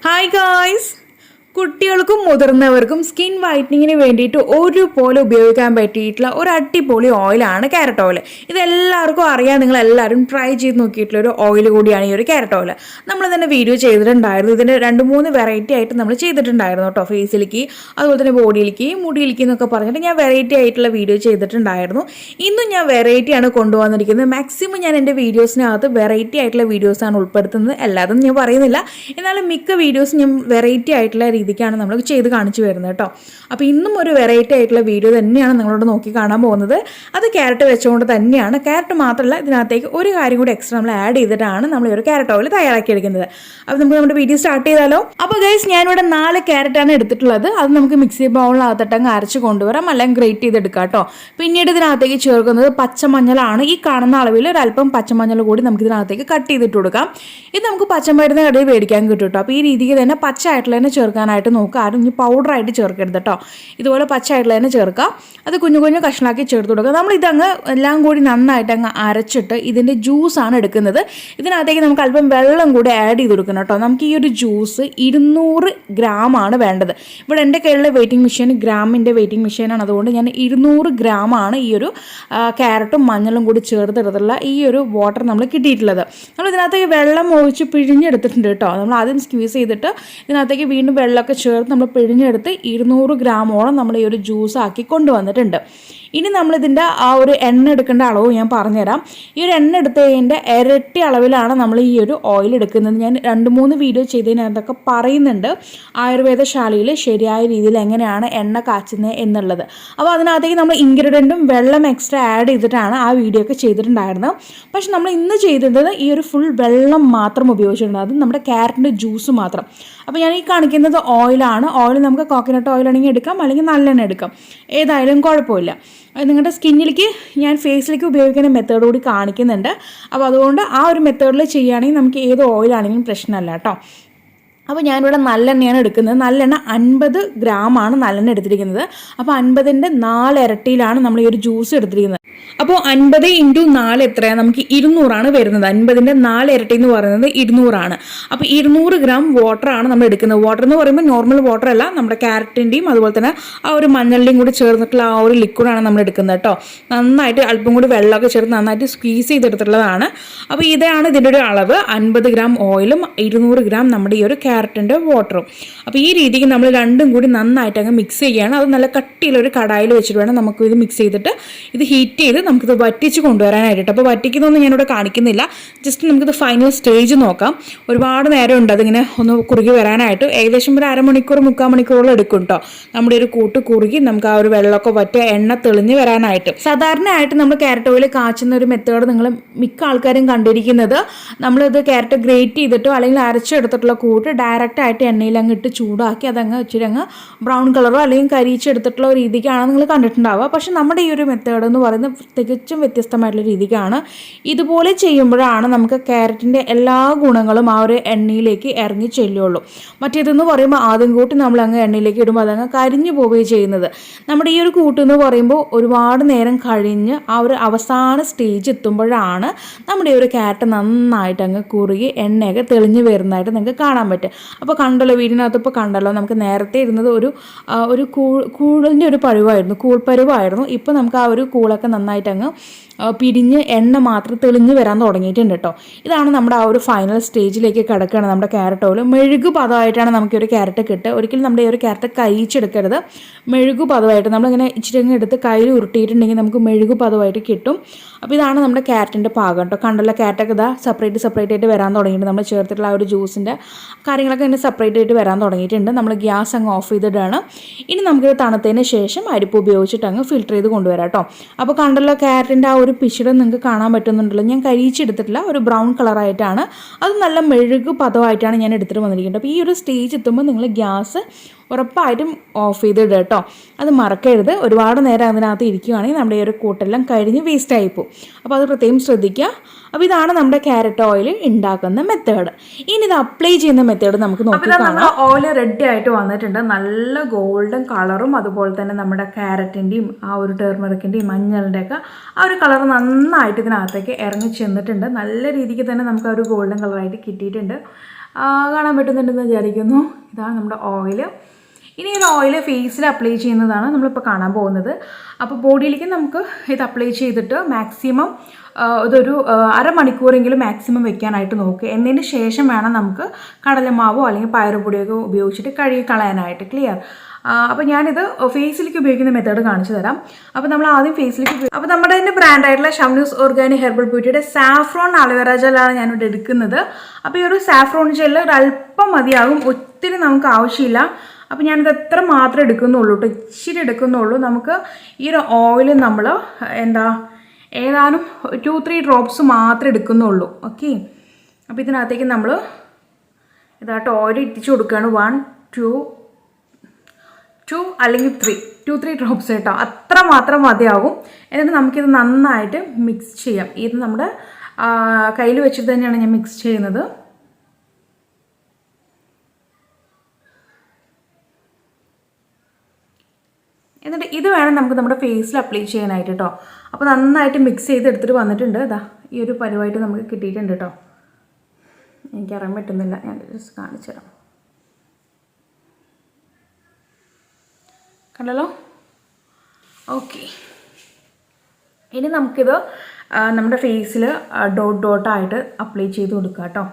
Hi guys! കുട്ടികൾക്കും മുതിർന്നവർക്കും skin വൈറ്റനിങ്ങിന് വേണ്ടിയിട്ട് ഒരുപോലെ ഉപയോഗിക്കാൻ പറ്റിയിട്ടുള്ള ഒരു അടിപൊളി ഓയിലാണ് ക്യാരറ്റ് ഓയിൽ. ഇതെല്ലാവർക്കും അറിയാം, നിങ്ങളെല്ലാവരും ട്രൈ ചെയ്ത് നോക്കിയിട്ടുള്ള ഒരു ഓയിൽ കൂടിയാണ് ഈ ഒരു ക്യാരറ്റ് ഓയിൽ. നമ്മൾ തന്നെ വീഡിയോ ചെയ്തിട്ടുണ്ടായിരുന്നു. ഇതിൻ്റെ 2-3 വെറൈറ്റി ആയിട്ട് നമ്മൾ ചെയ്തിട്ടുണ്ടായിരുന്നു കേട്ടോ. ഫേസിലേക്ക്, അതുപോലെ തന്നെ ബോഡിയിലേക്ക്, മുടിയിലേക്ക് എന്നൊക്കെ പറഞ്ഞിട്ട് ഞാൻ വെറൈറ്റി ആയിട്ടുള്ള വീഡിയോ ചെയ്തിട്ടുണ്ടായിരുന്നു. ഇന്നും ഞാൻ വെറൈറ്റിയാണ് കൊണ്ടുവന്നിരിക്കുന്നത്. മാക്സിമം ഞാൻ എൻ്റെ വീഡിയോസിനകത്ത് വെറൈറ്റി ആയിട്ടുള്ള വീഡിയോസാണ് ഉൾപ്പെടുത്തുന്നത്. എല്ലാതും ഞാൻ പറയുന്നില്ല, എന്നാലും മിക്ക വീഡിയോസും ഞാൻ വെറൈറ്റി ആയിട്ടുള്ള രീതിക്കാണ് നമ്മൾ ചെയ്ത് കാണിച്ചു വരുന്നത് കേട്ടോ. അപ്പോൾ ഇന്നും ഒരു വെറൈറ്റി ആയിട്ടുള്ള വീഡിയോ തന്നെയാണ് നിങ്ങളോട് നോക്കി കാണാൻ പോകുന്നത്. അത് ക്യാരറ്റ് വെച്ചുകൊണ്ട് തന്നെയാണ്. ക്യാരറ്റ് മാത്രമല്ല, ഇതിനകത്തേക്ക് ഒരു കാര്യം കൂടി എക്സ്ട്രാ നമ്മൾ ആഡ് ചെയ്തിട്ടാണ് നമ്മൾ ഈ ഒരു ക്യാരറ്റ് ഓയിൽ തയ്യാറാക്കിയെടുക്കുന്നത്. അപ്പോൾ നമുക്ക് നമ്മുടെ വീഡിയോ സ്റ്റാർട്ട് ചെയ്താലോ. അപ്പോൾ ഗൈസ്, ഞാനിവിടെ 4 ക്യാരറ്റാണ് എടുത്തിട്ടുള്ളത്. അത് നമുക്ക് മിക്സി ബൗളിനകത്തിട്ടങ്ങ് അരച്ച് കൊണ്ടുവരാം, അല്ലെങ്കിൽ ഗ്രേറ്റ് ചെയ്തെടുക്കാം കേട്ടോ. പിന്നീട് ഇതിനകത്തേക്ക് ചേർക്കുന്നത് പച്ചമഞ്ഞളാണ്. ഈ കാണുന്ന അളവിൽ ഒരല്പം പച്ചമഞ്ഞൾ കൂടി നമുക്ക് ഇതിനകത്തേക്ക് കട്ട് ചെയ്തിട്ട് കൊടുക്കാം. ഇത് നമുക്ക് പച്ചമരുന്ന് കടയിൽ മേടിക്കാൻ കിട്ടും കേട്ടോ. അപ്പോൾ ഈ രീതിക്ക് തന്നെ പച്ചയായിട്ടുള്ള തന്നെ ചേർക്കാനായിട്ട് നോക്കുക. ആരും ഇനി പൗഡറായിട്ട് ചേർക്കരുത് കേട്ടോ. ഇതുപോലെ പച്ചയായിട്ടുള്ള തന്നെ ചേർക്കുക. അത് കുഞ്ഞു കുഞ്ഞു കഷ്ണാക്കി ചേർത്ത് കൊടുക്കുക. നമ്മൾ ഇതങ്ങ് എല്ലാം കൂടി നന്നായിട്ട് അങ്ങ് അരച്ചിട്ട് ഇതിൻ്റെ ജ്യൂസാണ് എടുക്കുന്നത്. ഇതിനകത്തേക്ക് നമുക്ക് അല്പം വെള്ളം കൂടി ആഡ് ചെയ്ത് കൊടുക്കണം കേട്ടോ. നമുക്ക് ഈ ഒരു ജ്യൂസ് 200 ഗ്രാമാണ് വേണ്ടത്. ഇവിടെ എൻ്റെ കയ്യിലുള്ള വെയിറ്റിംഗ് മെഷീൻ ഗ്രാമിൻ്റെ വെയിറ്റിംഗ് മെഷീനാണ്. അതുകൊണ്ട് ഞാൻ 200 ഗ്രാമാണ് ഈ ഒരു ക്യാരറ്റും മഞ്ഞളും കൂടി ചേർത്തെടുത്തുള്ള ഈ ഒരു വാട്ടർ നമ്മൾ കിട്ടിയിട്ടുള്ളത്. നമ്മൾ ഇതിനകത്തേക്ക് വെള്ളം ഒഴിച്ച് പിഴിഞ്ഞെടുത്തിട്ടുണ്ട് കേട്ടോ. നമ്മൾ ആദ്യം സ്ക്വീസ് ചെയ്തിട്ട് ഇതിനകത്തേക്ക് വീണ്ടും വെള്ളമൊക്കെ ചേർത്ത് നമ്മൾ പിഴിഞ്ഞെടുത്ത് 200 ഗ്രാമോളം നമ്മൾ ഈ ഒരു ജ്യൂസ് ആക്കി കൊണ്ടുവന്നിട്ടുണ്ട്. ഇനി നമ്മളിതിൻ്റെ ആ ഒരു എണ്ണ എടുക്കേണ്ട അളവ് ഞാൻ പറഞ്ഞുതരാം. ഈ ഒരു എണ്ണ എടുത്തതിൻ്റെ ഇരട്ടി അളവിലാണ് നമ്മൾ ഈ ഒരു ഓയിൽ എടുക്കുന്നത്. ഞാൻ 2-3 വീഡിയോ ചെയ്തതിനകത്തൊക്കെ പറയുന്നുണ്ട് ആയുർവേദശാലയിൽ ശരിയായ രീതിയിൽ എങ്ങനെയാണ് എണ്ണ കാച്ചുന്നത് എന്നുള്ളത്. അപ്പോൾ അതിനകത്തേക്ക് നമ്മൾ ഇൻഗ്രീഡിയൻറ്റും വെള്ളം എക്സ്ട്രാ ആഡ് ചെയ്തിട്ടാണ് ആ വീഡിയോ ഒക്കെ ചെയ്തിട്ടുണ്ടായിരുന്നത്. പക്ഷെ നമ്മൾ ഇന്ന് ചെയ്തിരുന്നത് ഈ ഒരു ഫുൾ വെള്ളം മാത്രം ഉപയോഗിച്ചിട്ടുണ്ട്. അത് നമ്മുടെ ക്യാരറ്റിൻ്റെ ജ്യൂസ് മാത്രം. അപ്പോൾ ഞാൻ ഈ കാണിക്കുന്നത് ഓയിലാണ്. ഓയിൽ നമുക്ക് കോക്കനട്ട് ഓയിലാണെങ്കിൽ എടുക്കാം, അല്ലെങ്കിൽ നല്ലെണ്ണ എടുക്കാം, ഏതായാലും കുഴപ്പമില്ല. നിങ്ങളുടെ സ്കിന്നിലേക്ക് ഞാൻ ഫേസിലേക്ക് ഉപയോഗിക്കുന്ന മെത്തേഡ് കൂടി കാണിക്കുന്നുണ്ട്. അപ്പോൾ അതുകൊണ്ട് ആ ഒരു മെത്തേഡിൽ ചെയ്യുകയാണെങ്കിൽ നമുക്ക് ഏത് ഓയിലാണെങ്കിലും പ്രശ്നമല്ല കേട്ടോ. അപ്പോൾ ഞാനിവിടെ നല്ലെണ്ണയാണ് എടുക്കുന്നത്. നല്ലെണ്ണ 50 ഗ്രാമാണ് നല്ലെണ്ണ എടുത്തിരിക്കുന്നത്. അപ്പോൾ 50ൻ്റെ 4 ഇരട്ടിയിലാണ് നമ്മൾ ഈ ഒരു ജ്യൂസ് എടുത്തിരിക്കുന്നത്. അപ്പോൾ 50 × 4 എത്രയാണ്? നമുക്ക് 200 വരുന്നത്. 50ൻ്റെ 4 ഇരട്ടി എന്ന് പറയുന്നത് 200. അപ്പോൾ 200 ഗ്രാം വാട്ടറാണ് നമ്മൾ എടുക്കുന്നത്. വാട്ടർ എന്ന് പറയുമ്പോൾ നോർമൽ വാട്ടർ അല്ല, നമ്മുടെ ക്യാരറ്റിൻ്റെയും അതുപോലെ തന്നെ ആ ഒരു മഞ്ഞളിൻ്റെയും കൂടി ചേർന്നിട്ടുള്ള ആ ഒരു ലിക്വിഡാണ് നമ്മൾ എടുക്കുന്നത് കേട്ടോ. നന്നായിട്ട് അല്പം കൂടി വെള്ളമൊക്കെ ചേർത്ത് നന്നായിട്ട് സ്ക്വീസ് ചെയ്തെടുത്തിട്ടുള്ളതാണ്. അപ്പോൾ ഇതാണ് ഇതിൻ്റെ ഒരു അളവ്. 50 ഗ്രാം ഓയിലും 200 ഗ്രാം നമ്മുടെ ഈ ഒരു ക്യാരറ്റിൻ്റെ വാട്ടറും. അപ്പോൾ ഈ രീതിക്ക് നമ്മൾ രണ്ടും കൂടി നന്നായിട്ട് അങ്ങ് മിക്സ് ചെയ്യുകയാണ്. അത് നല്ല കട്ടിയിലൊരു കടായിൽ വെച്ചിട്ട് വേണം നമുക്ക് ഇത് മിക്സ് ചെയ്തിട്ട് ഇത് ഹീറ്റ് ചെയ്ത് നമുക്കിത് വറ്റിച്ച് കൊണ്ടുവരാനായിട്ട്. അപ്പോൾ വറ്റിക്കുന്നതൊന്നും ഞാനിവിടെ കാണിക്കുന്നില്ല. ജസ്റ്റ് നമുക്കിത് ഫൈനൽ സ്റ്റേജ് നോക്കാം. ഒരുപാട് നേരം ഉണ്ട് അതിങ്ങനെ ഒന്ന് കുറുകി വരാനായിട്ട്. ഏകദേശം ഒരു അരമണിക്കൂർ 3/4 മണിക്കൂറോളം എടുക്കും കേട്ടോ. നമ്മുടെ ഒരു കൂട്ട് കുറുകി നമുക്ക് ആ ഒരു വെള്ളമൊക്കെ വറ്റി എണ്ണ തെളിഞ്ഞ് വരാനായിട്ട്. സാധാരണയായിട്ട് നമ്മൾ ക്യാരറ്റ് ഓയിൽ കാച്ചുന്ന ഒരു മെത്തേഡ് നിങ്ങൾ മിക്ക ആൾക്കാരും കണ്ടിരിക്കുന്നത്, നമ്മളിത് ക്യാരറ്റ് ഗ്രേറ്റ് ചെയ്തിട്ടോ അല്ലെങ്കിൽ അരച്ചെടുത്തിട്ടുള്ള കൂട്ട് ഡയറക്റ്റ് ആയിട്ട് എണ്ണയിൽ അങ്ങ് ഇട്ട് ചൂടാക്കി അതങ്ങ് ഇച്ചിരി അങ്ങ് ബ്രൗൺ കളറോ അല്ലെങ്കിൽ കരിയിച്ചെടുത്തിട്ടുള്ള രീതിക്കാണ് നിങ്ങൾ കണ്ടിട്ടുണ്ടാവുക. പക്ഷെ നമ്മുടെ ഈ ഒരു മെത്തേഡ് എന്ന് പറയുന്നത് തികച്ചും വ്യത്യസ്തമായിട്ടുള്ള രീതിക്കാണ്. ഇതുപോലെ ചെയ്യുമ്പോഴാണ് നമുക്ക് ക്യാരറ്റിൻ്റെ എല്ലാ ഗുണങ്ങളും ആ ഒരു എണ്ണയിലേക്ക് ഇറങ്ങി ചെല്ലുള്ളൂ. മറ്റേതെന്ന് പറയുമ്പോൾ ആദ്യം കൂട്ടി നമ്മൾ അങ്ങ് എണ്ണയിലേക്ക് ഇടുമ്പോൾ അതങ്ങ് കരിഞ്ഞു പോവുകയും ചെയ്യുന്നത്. നമ്മുടെ ഈ ഒരു കൂട്ടെന്ന് പറയുമ്പോൾ ഒരുപാട് നേരം കഴിഞ്ഞ് ആ ഒരു അവസാന സ്റ്റേജ് എത്തുമ്പോഴാണ് നമ്മുടെ ഈ ഒരു ക്യാരറ്റ് നന്നായിട്ട് അങ്ങ് കുറുകി എണ്ണയൊക്കെ തെളിഞ്ഞ് വരുന്നതായിട്ട് നിങ്ങൾക്ക് കാണാൻ പറ്റും. അപ്പോൾ കണ്ടല്ലോ, വീടിനകത്ത് ഇപ്പോൾ കണ്ടല്ലോ, നമുക്ക് നേരത്തെ ഇരുന്നത് ഒരു കൂളിൻ്റെ ഒരു പരുവായിരുന്നു, കൂൾപ്പരുവായിരുന്നു. ഇപ്പോൾ നമുക്ക് ആ ഒരു കൂളൊക്കെ നന്നായിട്ട് അങ്ങ് പിരിഞ്ഞ് എണ്ണ മാത്രം തെളിഞ്ഞ് വരാൻ തുടങ്ങിയിട്ടുണ്ട് കേട്ടോ. ഇതാണ് നമ്മുടെ ആ ഒരു ഫൈനൽ സ്റ്റേജിലേക്ക് കിടക്കുകയാണ് നമ്മുടെ ക്യാരറ്റ് ഓയിൽ. മെഴുകു പദമായിട്ടാണ് നമുക്ക് ഒരു ക്യാരറ്റ് കിട്ടുക. ഒരിക്കലും നമ്മുടെ ഈ ഒരു ക്യാരറ്റ് കരിയിച്ചെടുക്കരുത്. മെഴുകു പദമായിട്ട് നമ്മളിങ്ങനെ ഇച്ചിരി എടുത്ത് കയ്യിൽ ഉരുട്ടിയിട്ടുണ്ടെങ്കിൽ നമുക്ക് മെഴുകു പദമായിട്ട് കിട്ടും. അപ്പോൾ ഇതാണ് നമ്മുടെ ക്യാരറ്റിൻ്റെ പാകം കേട്ടോ. കണ്ടല്ലോ, ക്യാരറ്റൊക്കെ ഇതാ സെപ്പറേറ്റ് ആയിട്ട് വരാൻ തുടങ്ങിയിട്ടുണ്ട്. നമ്മൾ ചേർത്തിട്ടുള്ള ആ ഒരു ജ്യൂസിൻ്റെ കാര്യങ്ങളൊക്കെ ഇങ്ങനെ സെപ്പറേറ്റ് ആയിട്ട് വരാൻ തുടങ്ങിയിട്ടുണ്ട്. നമ്മൾ ഗ്യാസ് അങ്ങ് ഓഫ് ചെയ്തിട്ടാണ്. ഇനി നമുക്കിത് തണുത്തതിന് ശേഷം അരിപ്പ് ഉപയോഗിച്ചിട്ട് അങ്ങ് ഫിൽറ്റർ ചെയ്ത് കൊണ്ടുവരാം കേട്ടോ. അപ്പോൾ കണ്ടല്ലോ, ക്യാരറ്റിൻ്റെ ആ ഒരു പിശുരം നിങ്ങൾക്ക് കാണാൻ പറ്റുന്നുണ്ടല്ലോ. ഞാൻ കരിയിച്ചെടുത്തിട്ടില്ല, ഒരു ബ്രൗൺ കളറായിട്ടാണ്. അത് നല്ല മെഴുകു പദമായിട്ടാണ് ഞാൻ എടുത്തിട്ട് വന്നിരിക്കുന്നത്. അപ്പോൾ ഈ ഒരു സ്റ്റേജ് എത്തുമ്പോൾ നിങ്ങൾ ഗ്യാസ് ഉറപ്പായിട്ടും ഓഫ് ചെയ്തിടുക കേട്ടോ. അത് മറക്കരുത്. ഒരുപാട് നേരം അതിനകത്ത് ഇരിക്കുകയാണെങ്കിൽ നമ്മുടെ ഈ ഒരു കൂട്ടെല്ലാം കരിഞ്ഞ് വേസ്റ്റായി പോകും. അപ്പോൾ അത് പ്രത്യേകം ശ്രദ്ധിക്കുക. അപ്പോൾ ഇതാണ് നമ്മുടെ ക്യാരറ്റ് ഓയിൽ ഉണ്ടാക്കുന്ന മെത്തേഡ്. ഇനി ഇത് അപ്ലൈ ചെയ്യുന്ന മെത്തേഡ് നമുക്ക് നോക്കാം. ഓയിൽ റെഡി ആയിട്ട് വന്നിട്ടുണ്ട്. നല്ല ഗോൾഡൻ കളറും അതുപോലെ തന്നെ നമ്മുടെ ക്യാരറ്റിൻ്റെയും ആ ഒരു ടേർമറിക്കിൻ്റെയും മഞ്ഞളിൻ്റെ ഒക്കെ ആ ഒരു കളർ നന്നായിട്ട് ഇതിനകത്തേക്ക് ഇറങ്ങി ചെന്നിട്ടുണ്ട്. നല്ല രീതിക്ക് തന്നെ നമുക്ക് ആ ഒരു ഗോൾഡൻ കളറായിട്ട് കിട്ടിയിട്ടുണ്ട്. കാണാൻ പറ്റുന്നുണ്ടെന്ന് വിചാരിക്കുന്നു. ഇതാണ് നമ്മുടെ ഓയിൽ. ഇനി ഒരു ഓയിൽ ഫേസിൽ അപ്ലൈ ചെയ്യുന്നതാണ് നമ്മളിപ്പോൾ കാണാൻ പോകുന്നത്. അപ്പോൾ ബോഡിയിലേക്ക് നമുക്ക് ഇത് അപ്ലൈ ചെയ്തിട്ട് മാക്സിമം ഇതൊരു അരമണിക്കൂറെങ്കിലും മാക്സിമം വെക്കാനായിട്ട് നോക്കുക. എന്നതിന് ശേഷം വേണം നമുക്ക് കടലമാവോ അല്ലെങ്കിൽ പയറുപൊടിയൊക്കെ ഉപയോഗിച്ചിട്ട് കഴുകി കളയാനായിട്ട്. ക്ലിയർ? അപ്പോൾ ഞാനിത് ഫേസിലേക്ക് ഉപയോഗിക്കുന്ന മെത്തേഡ് കാണിച്ചു തരാം. അപ്പോൾ നമ്മൾ ആദ്യം ഫേസിലേക്ക് അപ്പോൾ നമ്മുടെ തന്നെ ബ്രാൻഡായിട്ടുള്ള ഷംനൂസ് ഓർഗാനി ഹെർബൽ ബ്യൂട്ടിയുടെ സാഫ്രോൺ അലോവേറ ജെല്ലാണ് ഞാനിവിടെ എടുക്കുന്നത്. അപ്പോൾ ഈ ഒരു സാഫ്രോൺ ജെല്ല് ഒരല്പം മതിയാകും, ഒത്തിരി നമുക്ക് ആവശ്യമില്ല. അപ്പോൾ ഞാനിത് എത്ര മാത്രമേ എടുക്കുന്നുള്ളൂ കേട്ടോ, ഇച്ചിരി എടുക്കുന്നുള്ളൂ. നമുക്ക് ഈ ഒരു ഓയിൽ നമ്മൾ ഏതാനും 2-3 ഡ്രോപ്സ് മാത്രമേ എടുക്കുന്നുള്ളൂ. ഓക്കെ. അപ്പോൾ ഇതിനകത്തേക്ക് നമ്മൾ ഇതായിട്ട് ഓയിൽ ഇട്ടിച്ച് കൊടുക്കുകയാണ്. 1, 2 അല്ലെങ്കിൽ 2-3 ഡ്രോപ്സ് കേട്ടോ, അത്ര മാത്രം മതിയാകും. എന്നിട്ട് നമുക്കിത് നന്നായിട്ട് മിക്സ് ചെയ്യാം. ഇത് നമ്മുടെ കയ്യിൽ വെച്ചിട്ട് തന്നെയാണ് ഞാൻ മിക്സ് ചെയ്യുന്നത്. എന്നിട്ട് ഇത് വേണം നമുക്ക് നമ്മുടെ ഫേസിൽ അപ്ലൈ ചെയ്യാനായിട്ട് കേട്ടോ. അപ്പോൾ നന്നായിട്ട് മിക്സ് ചെയ്തെടുത്തിട്ട് വന്നിട്ടുണ്ട്. ഇതാ ഈ ഒരു പരുവായിട്ട് നമുക്ക് കിട്ടിയിട്ടുണ്ട് കേട്ടോ. എനിക്കറിയാൻ പറ്റുന്നില്ല, ഞാൻ ജസ്റ്റ് കാണിച്ചു തരാം. കണ്ടല്ലോ? ഓക്കെ. ഇനി നമുക്കിത് നമ്മുടെ ഫേസിൽ ഡോട്ടായിട്ട് അപ്ലൈ ചെയ്ത് കൊടുക്കാം കേട്ടോ.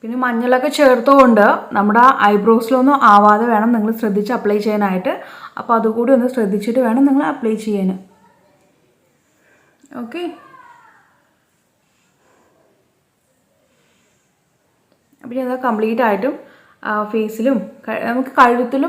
പിന്നെ മഞ്ഞളൊക്കെ ചേർത്തുകൊണ്ട് നമ്മുടെ ഐബ്രോസിലൊന്നും ആവാതെ വേണം നിങ്ങൾ ശ്രദ്ധിച്ച് അപ്ലൈ ചെയ്യാനായിട്ട്. അപ്പോൾ അതുകൂടി ഒന്ന് ശ്രദ്ധിച്ചിട്ട് വേണം നിങ്ങൾ അപ്ലൈ ചെയ്യാൻ. ഓക്കെ. അപ്പോൾ ഇത് കംപ്ലീറ്റ് ആയിട്ടും ഫേസിലും നമുക്ക് കഴുത്തിലും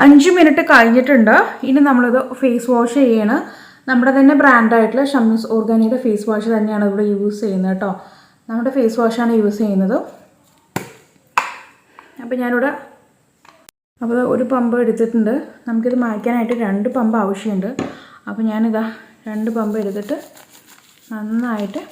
അഞ്ച് മിനിറ്റ് കഴിഞ്ഞിട്ടുണ്ട്. ഇനി നമ്മളിത് ഫേസ് വാഷ് ചെയ്യണം. നമ്മുടെ തന്നെ ബ്രാൻഡായിട്ടുള്ള ഷംനൂസ് ഓർഗാനിയുടെ ഫേസ് വാഷ് തന്നെയാണ് ഇവിടെ യൂസ് ചെയ്യുന്നത് കേട്ടോ. നമ്മുടെ ഫേസ് വാഷാണ് യൂസ് ചെയ്യുന്നത്. അപ്പോൾ ഞാനിവിടെ ഒരു പമ്പ് എടുത്തിട്ടുണ്ട്. നമുക്കിത് മായ്ക്കാനായിട്ട് 2 പമ്പ് ആവശ്യമുണ്ട്. അപ്പോൾ ഞാനിതാ 2 പമ്പ് എടുത്തിട്ട് നന്നായിട്ട്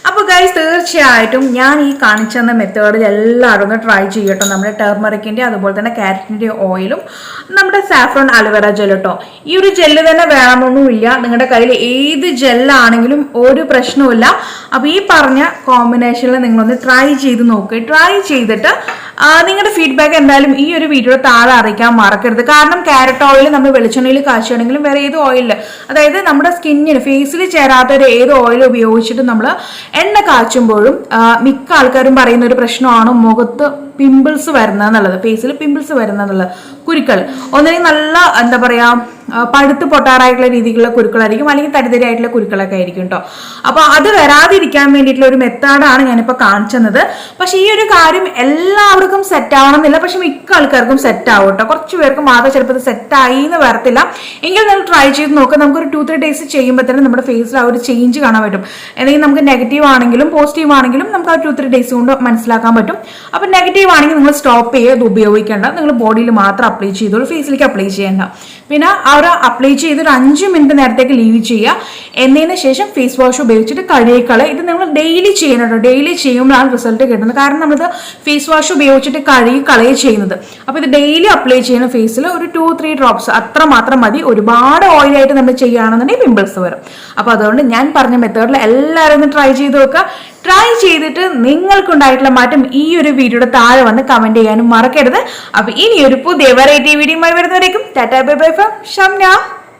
അപ്പോൾ ഗൈസ്, തീർച്ചയായിട്ടും ഞാൻ ഈ കാണിച്ചു തന്ന മെത്തേഡിൽ എല്ലാവരും ഒന്ന് ട്രൈ ചെയ്യട്ടോ. നമ്മുടെ ടർമറിക്കിൻ്റെ അതുപോലെ തന്നെ ക്യാരറ്റിൻ്റെ ഓയിലും നമ്മുടെ സാഫ്രോൺ അലോവേറ ജെൽ കേട്ടോ. ഈ ഒരു ജെല്ല് തന്നെ വേണമെന്നൊന്നുമില്ല, നിങ്ങളുടെ കയ്യിൽ ഏത് ജെല്ലാണെങ്കിലും ഒരു പ്രശ്നവുമില്ല. അപ്പോൾ ഈ പറഞ്ഞ കോമ്പിനേഷനിൽ നിങ്ങളൊന്ന് ട്രൈ ചെയ്ത് നോക്കുക. ട്രൈ ചെയ്തിട്ട് നിങ്ങളുടെ ഫീഡ്ബാക്ക് എന്തായാലും ഈ ഒരു വീഡിയോ താഴെ അറിയിക്കാൻ മറക്കരുത്. കാരണം ക്യാരറ്റ് ഓയിൽ നമ്മൾ വെളിച്ചെണ്ണയിൽ കാച്ചുകയാണെങ്കിലും വേറെ ഏത് ഓയിലിൽ, അതായത് നമ്മുടെ സ്കിന്നിന് ഫേസിൽ ചേരാത്ത ഒരു ഏത് ഓയിൽ ഉപയോഗിച്ചിട്ട് നമ്മൾ എണ്ണ കാച്ചുമ്പോഴും മിക്ക ആൾക്കാരും പറയുന്ന ഒരു പ്രശ്നമാണ് മുഖത്ത് പിമ്പിൾസ് വരുന്നതെന്നുള്ളത്, ഫേസിൽ പിമ്പിൾസ് വരുന്നതെന്നുള്ളത്. കുരുക്കൾ ഒന്നെങ്കിൽ നല്ല എന്താ പറയുക പഴുത്ത് പൊട്ടാറായിട്ടുള്ള രീതിയിലുള്ള കുരുക്കളായിരിക്കും, അല്ലെങ്കിൽ തരിതരിയായിട്ടുള്ള കുരുക്കളൊക്കെ ആയിരിക്കും കേട്ടോ. അപ്പോൾ അത് വരാതിരിക്കാൻ വേണ്ടിയിട്ടുള്ള ഒരു മെത്തേഡാണ് ഞാനിപ്പോൾ കാണിച്ചത്. പക്ഷേ ഈ ഒരു കാര്യം എല്ലാവർക്കും സെറ്റ് ആവണമെന്നില്ല, പക്ഷെ മിക്ക ആൾക്കാർക്കും സെറ്റ് ആവും കേട്ടോ. കുറച്ച് പേർക്ക് മാത്രം ചിലപ്പോൾ ഇത് സെറ്റായി എന്ന് വരത്തില്ല. എങ്കിൽ നിങ്ങൾ ട്രൈ ചെയ്ത് നോക്കുക. നമുക്കൊരു 2-3 ഡേയ്സ് ചെയ്യുമ്പോൾ തന്നെ നമ്മുടെ ഫേസിൽ ആ ഒരു ചേഞ്ച് കാണാൻ പറ്റും. എന്തെങ്കിലും നമുക്ക് നെഗറ്റീവ് ആണെങ്കിലും പോസിറ്റീവ് ആണെങ്കിലും നമുക്ക് ആ 2-3 ഡേയ്സ് കൊണ്ട് മനസ്സിലാക്കാൻ പറ്റും. അപ്പോൾ നെഗറ്റീവ് ആണെങ്കിൽ നിങ്ങൾ സ്റ്റോപ്പ് ചെയ്യുക, അത് ഉപയോഗിക്കേണ്ട. നിങ്ങൾ ബോഡിയിൽ മാത്രം അപ്ലൈ ചെയ്തോളൂ, ഫേസിലേക്ക് അപ്ലൈ ചെയ്യേണ്ട. പിന്നെ അപ്ലൈ ചെയ്തൊരു 5 മിനിറ്റ് നേരത്തേക്ക് ലീവ് ചെയ്യുക. എന്നതിന് ശേഷം ഫേസ് വാഷ് ഉപയോഗിച്ചിട്ട് കഴുകിക്കളയുക. ഇത് നിങ്ങൾ ഡെയിലി ചെയ്യണം കേട്ടോ. ഡെയിലി ചെയ്യുമ്പോഴാണ് റിസൾട്ട് കിട്ടുന്നത്. കാരണം നമ്മളിത് ഫേസ് വാഷ് ഉപയോഗിച്ചിട്ട് കഴുകിക്കളയുക ചെയ്യുന്നത്. അപ്പോൾ ഇത് ഡെയിലി അപ്ലൈ ചെയ്യണം ഫേസിൽ. ഒരു 2-3 ഡ്രോപ്സ് അത്ര മാത്രം മതി. ഒരുപാട് ഓയിലായിട്ട് നമ്മൾ ചെയ്യുകയാണെന്നുണ്ടെങ്കിൽ പിമ്പിൾസ് വരും. അപ്പോൾ അതുകൊണ്ട് ഞാൻ പറഞ്ഞ മെത്തേഡിൽ എല്ലാവരും ഒന്ന് ട്രൈ ചെയ്ത് നോക്കുക. ട്രൈ ചെയ്തിട്ട് നിങ്ങൾക്കുണ്ടായിട്ടുള്ള മാറ്റം ഈ ഒരു വീഡിയോയുടെ താഴെ വന്ന് കമന്റ് ചെയ്യാനും മറക്കരുത്. അപ്പോൾ ഇനി ഒരു പുതിയ വെറൈറ്റി വീഡിയോയുമായി വരുന്നവരേക്കും ടാറ്റാ ബൈ ബൈ ഫ്രം ഷംന.